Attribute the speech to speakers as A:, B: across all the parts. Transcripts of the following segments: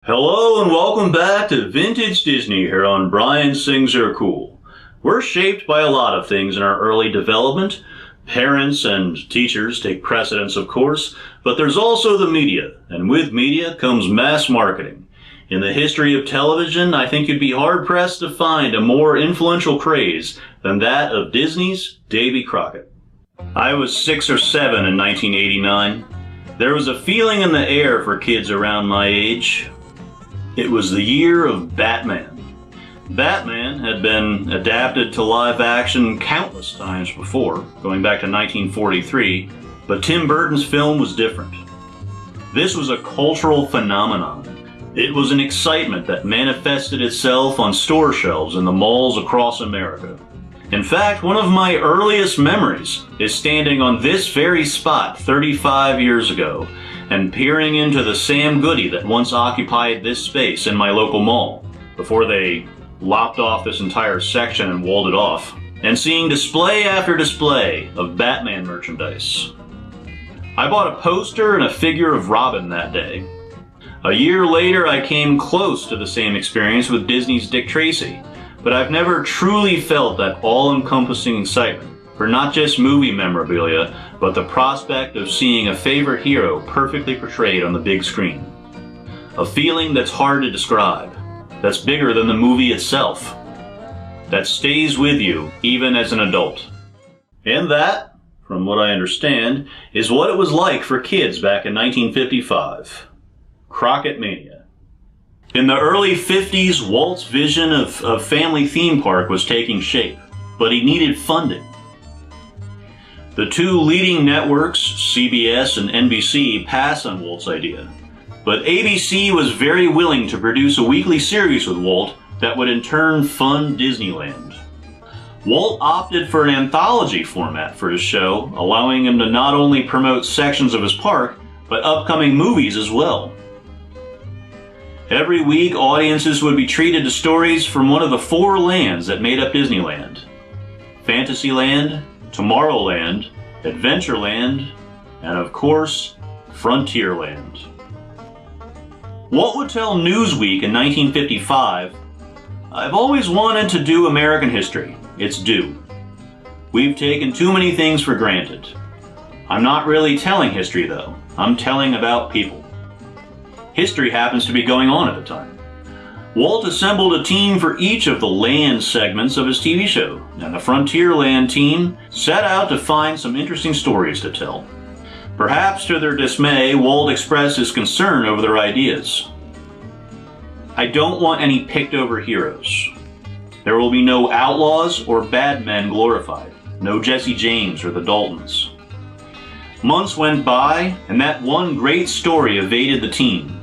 A: Hello and welcome back to Vintage Disney here on Brian's Things Are Cool. We're shaped by a lot of things in our early development. Parents and teachers take precedence, of course, but there's also the media, and with media comes mass marketing. In the history of television, I think you'd be hard-pressed to find a more influential craze than that of Disney's Davy Crockett. I was 6 or 7 in 1989. There was a feeling in the air for kids around my age. It was the year of Batman. Batman had been adapted to live action countless times before, going back to 1943, but Tim Burton's film was different. This was a cultural phenomenon. It was an excitement that manifested itself on store shelves in the malls across America. In fact, one of my earliest memories is standing on this very spot 35 years ago and peering into the Sam Goody that once occupied this space in my local mall, before they lopped off this entire section and walled it off, and seeing display after display of Batman merchandise. I bought a poster and a figure of Robin that day. A year later, I came close to the same experience with Disney's Dick Tracy, but I've never truly felt that all-encompassing excitement for not just movie memorabilia, but the prospect of seeing a favorite hero perfectly portrayed on the big screen. A feeling that's hard to describe, that's bigger than the movie itself, that stays with you even as an adult. And that, from what I understand, is what it was like for kids back in 1955. Crockett Mania. In the early 50s, Walt's vision of a family theme park was taking shape, but he needed funding. The two leading networks, CBS and NBC, passed on Walt's idea, but ABC was very willing to produce a weekly series with Walt that would in turn fund Disneyland. Walt opted for an anthology format for his show, allowing him to not only promote sections of his park, but upcoming movies as well. Every week, audiences would be treated to stories from one of the 4 lands that made up Disneyland: Fantasyland, Tomorrowland, Adventureland, and of course, Frontierland. Walt would tell Newsweek in 1955, "I've always wanted to do American history. It's due. We've taken too many things for granted. I'm not really telling history though. I'm telling about people." History happens to be going on at the time. Walt assembled a team for each of the land segments of his TV show, and the Frontierland team set out to find some interesting stories to tell. Perhaps to their dismay, Walt expressed his concern over their ideas. "I don't want any picked-over heroes. There will be no outlaws or bad men glorified, no Jesse James or the Daltons." Months went by, and that one great story evaded the team.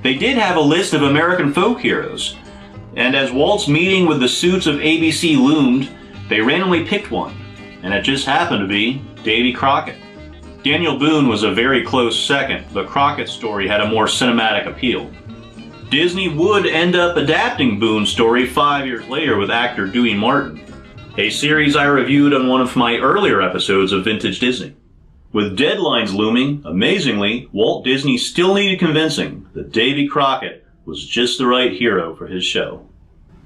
A: They did have a list of American folk heroes, and as Walt's meeting with the suits of ABC loomed, they randomly picked one, and it just happened to be Davy Crockett. Daniel Boone was a very close second, but Crockett's story had a more cinematic appeal. Disney would end up adapting Boone's story 5 years later with actor Dewey Martin, a series I reviewed on one of my earlier episodes of Vintage Disney. With deadlines looming, amazingly, Walt Disney still needed convincing that Davy Crockett was just the right hero for his show.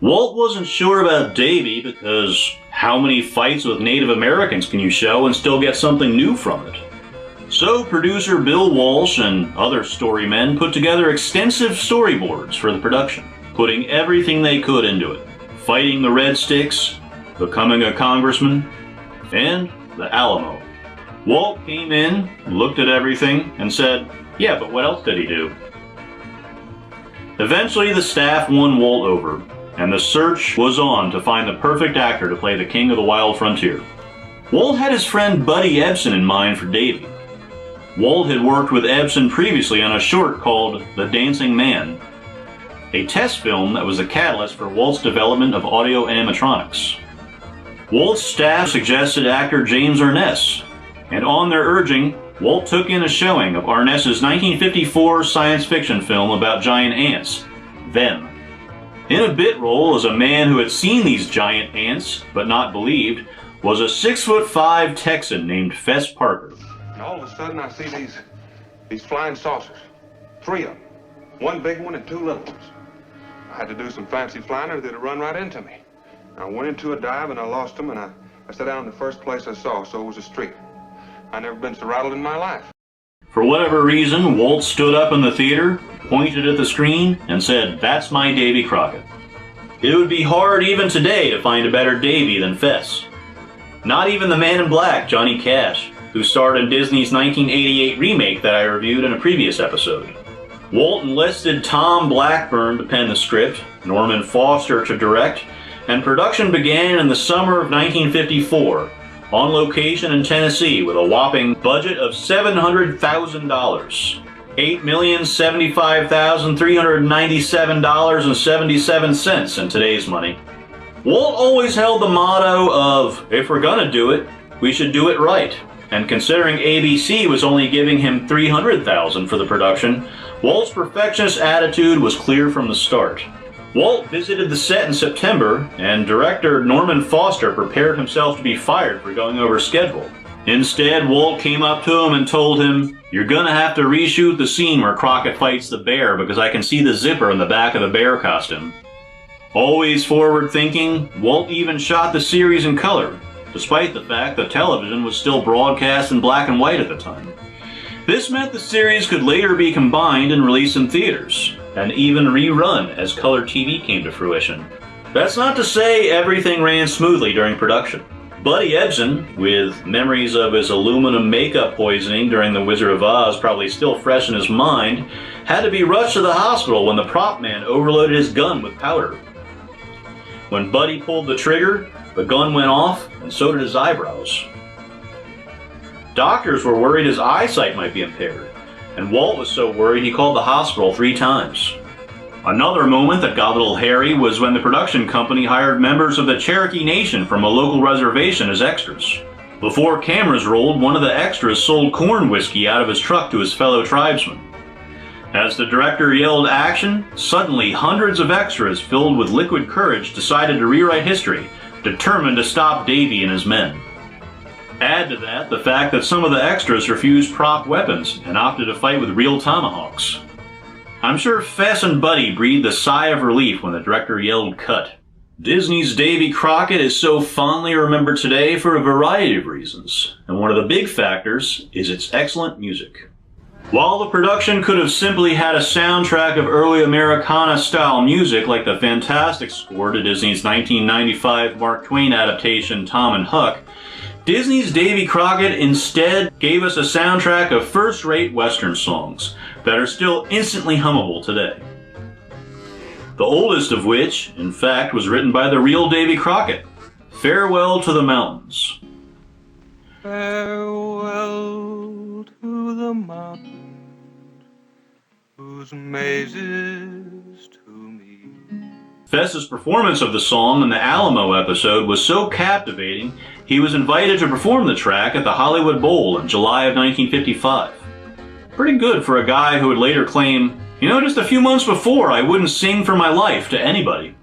A: Walt wasn't sure about Davy because how many fights with Native Americans can you show and still get something new from it? So producer Bill Walsh and other storymen put together extensive storyboards for the production, putting everything they could into it. Fighting the Red Sticks, becoming a congressman, and the Alamo. Walt came in, looked at everything, and said, "Yeah, but what else did he do?" Eventually, the staff won Walt over, and the search was on to find the perfect actor to play the King of the Wild Frontier. Walt had his friend Buddy Ebsen in mind for Davy. Walt had worked with Ebsen previously on a short called The Dancing Man, a test film that was a catalyst for Walt's development of audio animatronics. Walt's staff suggested actor James Arness, and on their urging, Walt took in a showing of Arness's 1954 science fiction film about giant ants, Them. In a bit role as a man who had seen these giant ants, but not believed, was a 6'5" Texan named Fess Parker.
B: And all of a sudden I see these flying saucers. 3 of them. One big one and two little ones. I had to do some fancy flying or they'd have run right into me. I went into a dive and I lost them, and I sat down in the first place I saw, so it was a street. I never been so rattled in my life.
A: For whatever reason, Walt stood up in the theater, pointed at the screen, and said, "That's my Davy Crockett." It would be hard even today to find a better Davy than Fess. Not even the Man in Black, Johnny Cash, who starred in Disney's 1988 remake that I reviewed in a previous episode. Walt enlisted Tom Blackburn to pen the script, Norman Foster to direct, and production began in the summer of 1954, on location in Tennessee with a whopping budget of $700,000. $8,075,397.77 in today's money. Walt always held the motto of, if we're gonna do it, we should do it right. And considering ABC was only giving him $300,000 for the production, Walt's perfectionist attitude was clear from the start. Walt visited the set in September, and director Norman Foster prepared himself to be fired for going over schedule. Instead, Walt came up to him and told him, "You're gonna have to reshoot the scene where Crockett fights the bear because I can see the zipper in the back of the bear costume." Always forward-thinking, Walt even shot the series in color, despite the fact that television was still broadcast in black and white at the time. This meant the series could later be combined and released in theaters, and even rerun as color TV came to fruition. That's not to say everything ran smoothly during production. Buddy Ebsen, with memories of his aluminum makeup poisoning during The Wizard of Oz probably still fresh in his mind, had to be rushed to the hospital when the prop man overloaded his gun with powder. When Buddy pulled the trigger, the gun went off, and so did his eyebrows. Doctors were worried his eyesight might be impaired, and Walt was so worried he called the hospital 3 times. Another moment that got a little hairy was when the production company hired members of the Cherokee Nation from a local reservation as extras. Before cameras rolled, one of the extras sold corn whiskey out of his truck to his fellow tribesmen. As the director yelled action, suddenly hundreds of extras filled with liquid courage decided to rewrite history, determined to stop Davy and his men. Add to that the fact that some of the extras refused prop weapons and opted to fight with real tomahawks. I'm sure Fess and Buddy breathed a sigh of relief when the director yelled cut. Disney's Davy Crockett is so fondly remembered today for a variety of reasons, and one of the big factors is its excellent music. While the production could have simply had a soundtrack of early Americana-style music like the fantastic score to Disney's 1995 Mark Twain adaptation Tom and Huck, Disney's Davy Crockett instead gave us a soundtrack of first-rate Western songs that are still instantly hummable today. The oldest of which, in fact, was written by the real Davy Crockett, Farewell to the Mountains.
B: Farewell to the mountains, whose mazes to me.
A: Fess's performance of the song in the Alamo episode was so captivating, he was invited to perform the track at the Hollywood Bowl in July of 1955. Pretty good for a guy who would later claim, just a few months before I wouldn't sing for my life to anybody.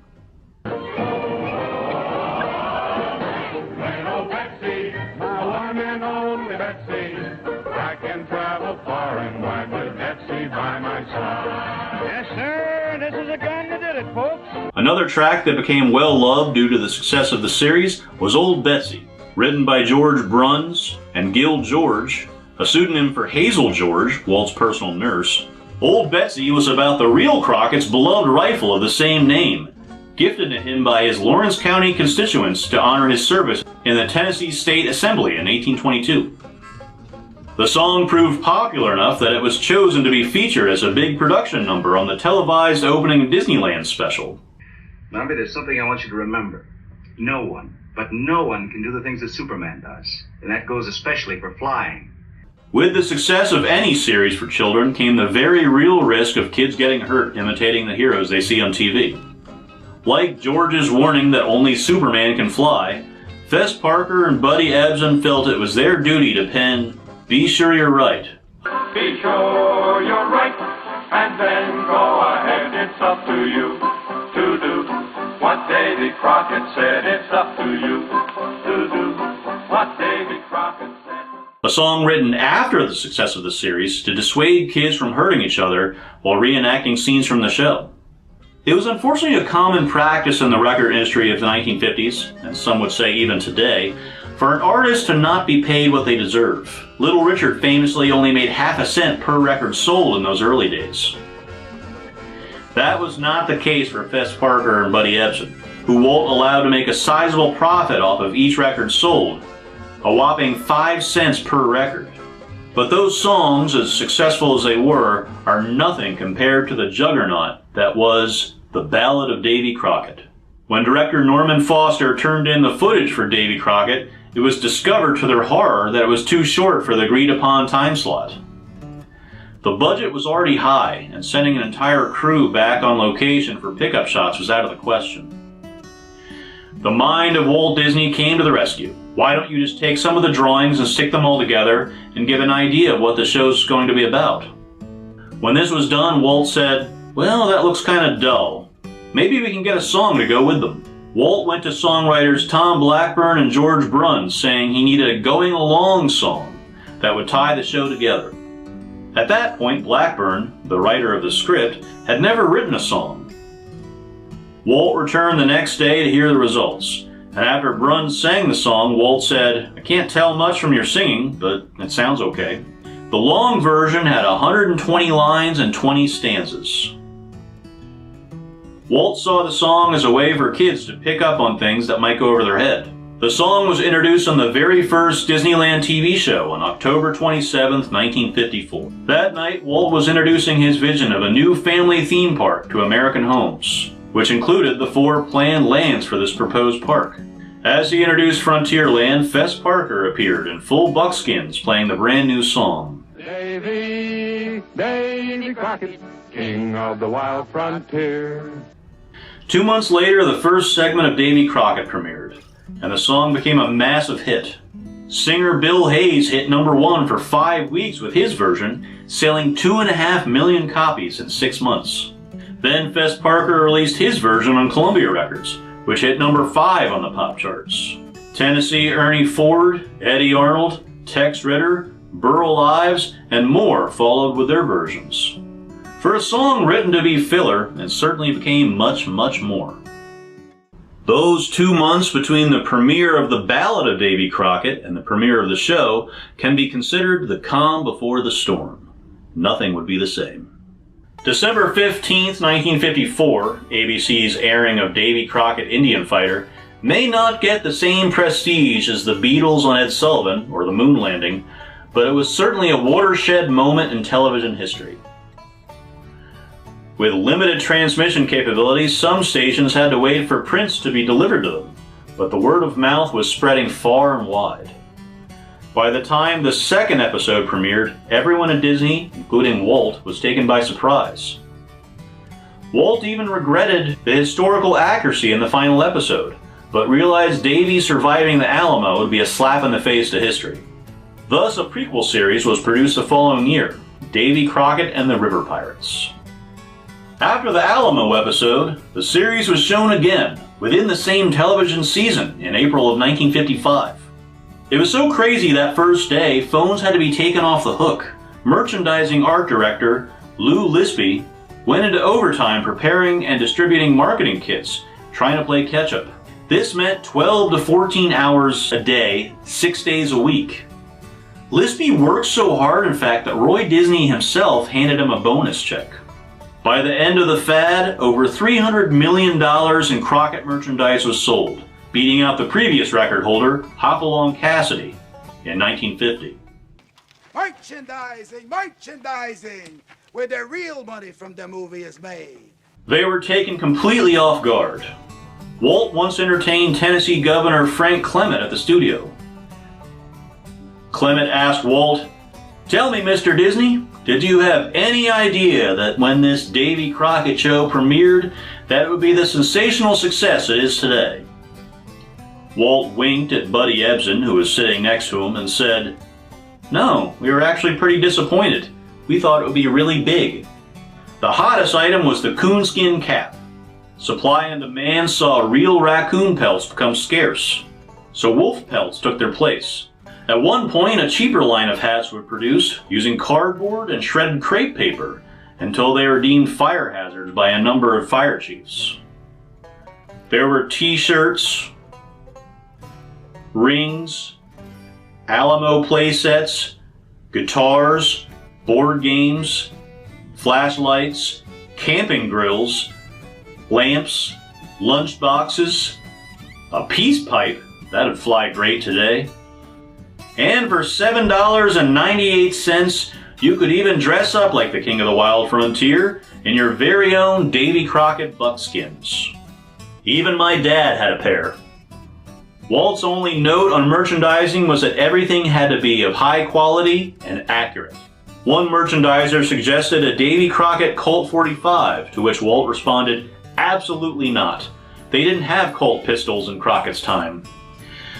A: Another track that became well-loved due to the success of the series was Old Betsy, written by George Bruns and Gil George, a pseudonym for Hazel George, Walt's personal nurse. Old Betsy was about the real Crockett's beloved rifle of the same name, gifted to him by his Lawrence County constituents to honor his service in the Tennessee State Assembly in 1822. The song proved popular enough that it was chosen to be featured as a big production number on the televised opening Disneyland special.
C: Bobby, there's something I want you to remember. No one can do the things that Superman does. And that goes especially for flying.
A: With the success of any series for children came the very real risk of kids getting hurt imitating the heroes they see on TV. Like George's warning that only Superman can fly, Fess Parker and Buddy Ebsen felt it was their duty to pen, "Be sure you're right."
D: Be sure you're right, and then go ahead, it's up to you to do what Davy Crockett said. It's up to you to do what Davy Crockett said.
A: a song written after the success of the series to dissuade kids from hurting each other while reenacting scenes from the show. It was unfortunately a common practice in the record industry of the 1950s, and some would say even today, for an artist to not be paid what they deserve. Little Richard famously only made half a cent per record sold in those early days. That was not the case for Fess Parker and Buddy Ebsen, who Walt allowed to make a sizable profit off of each record sold, a whopping 5 cents per record. But those songs, as successful as they were, are nothing compared to the juggernaut that was The Ballad of Davy Crockett. When director Norman Foster turned in the footage for Davy Crockett, it was discovered to their horror that it was too short for the agreed-upon time slot. The budget was already high, and sending an entire crew back on location for pickup shots was out of the question. The mind of Walt Disney came to the rescue. Why don't you just take some of the drawings and stick them all together and give an idea of what the show's going to be about? When this was done, Walt said, "Well, that looks kind of dull. Maybe we can get a song to go with them." Walt went to songwriters Tom Blackburn and George Bruns, saying he needed a going along song that would tie the show together. At that point, Blackburn, the writer of the script, had never written a song. Walt returned the next day to hear the results, and after Bruns sang the song, Walt said, "I can't tell much from your singing, but it sounds okay." The long version had 120 lines and 20 stanzas. Walt saw the song as a way for kids to pick up on things that might go over their head. The song was introduced on the very first Disneyland TV show on October 27, 1954. That night, Walt was introducing his vision of a new family theme park to American homes, which included the 4 planned lands for this proposed park. As he introduced Frontierland, Fess Parker appeared in full buckskins playing the brand new song.
D: Davy, Davy Crockett, king of the wild frontier.
A: 2 months later, the first segment of Davy Crockett premiered, and the song became a massive hit. Singer Bill Hayes hit #1 for 5 weeks with his version, selling 2.5 million copies in 6 months. Then Fess Parker released his version on Columbia Records, which hit #5 on the pop charts. Tennessee Ernie Ford, Eddie Arnold, Tex Ritter, Burl Ives, and more followed with their versions. For a song written to be filler, it certainly became much, much more. Those 2 months between the premiere of The Ballad of Davy Crockett and the premiere of the show can be considered the calm before the storm. Nothing would be the same. December 15th, 1954, ABC's airing of Davy Crockett Indian Fighter may not get the same prestige as the Beatles on Ed Sullivan or the moon landing, but it was certainly a watershed moment in television history. With limited transmission capabilities, some stations had to wait for prints to be delivered to them, but the word of mouth was spreading far and wide. By the time the second episode premiered, everyone at Disney, including Walt, was taken by surprise. Walt even regretted the historical accuracy in the final episode, but realized Davy surviving the Alamo would be a slap in the face to history. Thus, a prequel series was produced the following year, Davy Crockett and the River Pirates. After the Alamo episode, the series was shown again, within the same television season in April of 1955. It was so crazy that first day, phones had to be taken off the hook. Merchandising art director Lou Lispy went into overtime preparing and distributing marketing kits, trying to play catch-up. This meant 12 to 14 hours a day, 6 days a week. Lispy worked so hard, in fact, that Roy Disney himself handed him a bonus check. By the end of the fad, over $300 million in Crockett merchandise was sold, beating out the previous record holder, Hopalong Cassidy, in 1950.
E: Merchandising, merchandising, where the real money from the movie is made.
A: They were taken completely off guard. Walt once entertained Tennessee Governor Frank Clement at the studio. Clement asked Walt, "Tell me, Mr. Disney, did you have any idea that when this Davy Crockett show premiered, that it would be the sensational success it is today?" Walt winked at Buddy Ebsen, who was sitting next to him, and said, "No, we were actually pretty disappointed. We thought it would be really big. The hottest item was the coonskin cap. Supply and demand saw real raccoon pelts become scarce, so wolf pelts took their place. At one point, a cheaper line of hats were produced using cardboard and shredded crepe paper until they were deemed fire hazards by a number of fire chiefs. There were t-shirts, rings, Alamo play sets, guitars, board games, flashlights, camping grills, lamps, lunch boxes, a peace pipe, that'd fly great today. And for $7.98, you could even dress up like the king of the wild frontier in your very own Davy Crockett buckskins. Even my dad had a pair. Walt's only note on merchandising was that everything had to be of high quality and accurate. One merchandiser suggested a Davy Crockett Colt 45, to which Walt responded, absolutely not. They didn't have Colt pistols in Crockett's time.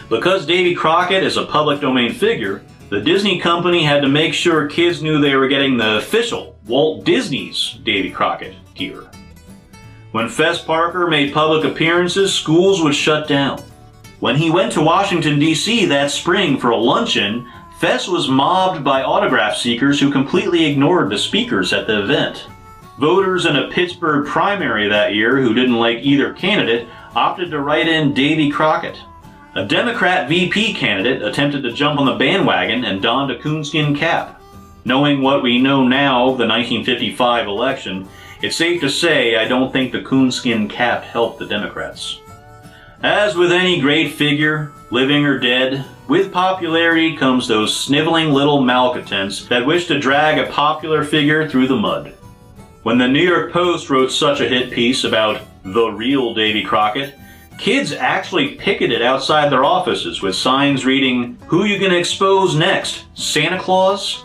A: Because Davy Crockett is a public domain figure, the Disney company had to make sure kids knew they were getting the official Walt Disney's Davy Crockett gear. When Fess Parker made public appearances, schools would shut down. When he went to Washington, D.C. that spring for a luncheon, Fess was mobbed by autograph seekers who completely ignored the speakers at the event. Voters in a Pittsburgh primary that year who didn't like either candidate opted to write in Davy Crockett. A Democrat VP candidate attempted to jump on the bandwagon and donned a coonskin cap. Knowing what we know now of the 1955 election, it's safe to say I don't think the coonskin cap helped the Democrats. As with any great figure, living or dead, with popularity comes those sniveling little malcontents that wish to drag a popular figure through the mud. When the New York Post wrote such a hit piece about the real Davy Crockett, kids actually picketed outside their offices with signs reading, "Who you gonna expose next, Santa Claus?"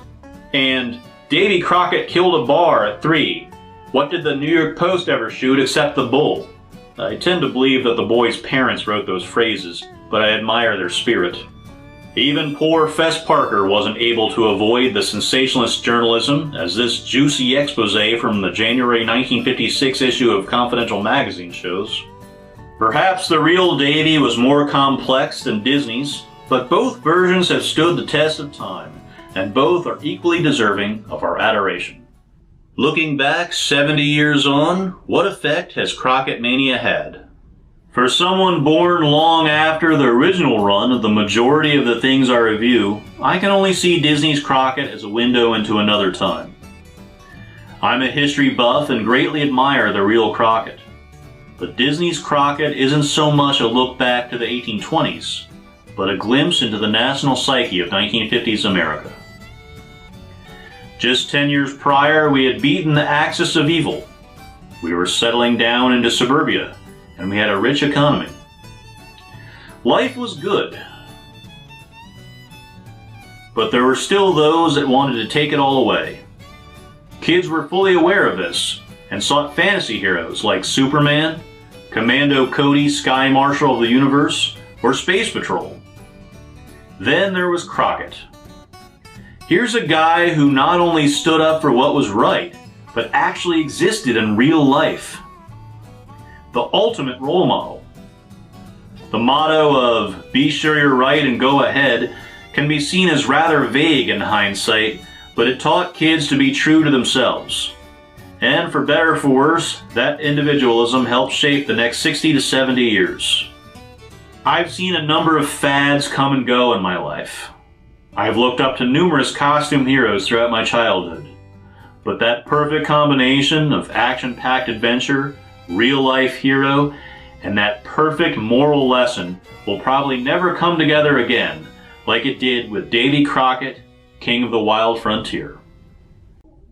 A: And "Davy Crockett killed a bar at 3. What did the New York Post ever shoot except the bull?" I tend to believe that the boys' parents wrote those phrases, but I admire their spirit. Even poor Fess Parker wasn't able to avoid the sensationalist journalism, as this juicy expose from the January 1956 issue of Confidential magazine shows. Perhaps the real Davy was more complex than Disney's, but both versions have stood the test of time, and both are equally deserving of our adoration. Looking back 70 years on, what effect has Crockett Mania had? For someone born long after the original run of the majority of the things I review, I can only see Disney's Crockett as a window into another time. I'm a history buff and greatly admire the real Crockett. But Disney's Crockett isn't so much a look back to the 1820s, but a glimpse into the national psyche of 1950s America. Just 10 years prior, we had beaten the axis of evil. We were settling down into suburbia, and we had a rich economy. Life was good. But there were still those that wanted to take it all away. Kids were fully aware of this, and sought fantasy heroes like Superman, Commando Cody, Sky Marshal of the Universe, or Space Patrol. Then there was Crockett. Here's a guy who not only stood up for what was right, but actually existed in real life. The ultimate role model. The motto of "be sure you're right and go ahead" can be seen as rather vague in hindsight, but it taught kids to be true to themselves. And for better or for worse, that individualism helped shape the next 60 to 70 years. I've seen a number of fads come and go in my life. I've looked up to numerous costume heroes throughout my childhood. But that perfect combination of action-packed adventure, real-life hero, and that perfect moral lesson will probably never come together again, like it did with Davy Crockett, King of the Wild Frontier.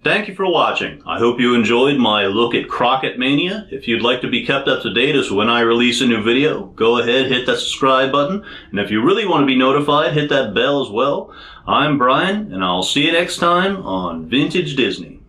A: Thank you for watching. I hope you enjoyed my look at Crockett Mania. If you'd like to be kept up to date as to when I release a new video, go ahead, hit that subscribe button. And if you really want to be notified, hit that bell as well. I'm Brian, and I'll see you next time on Vintage Disney.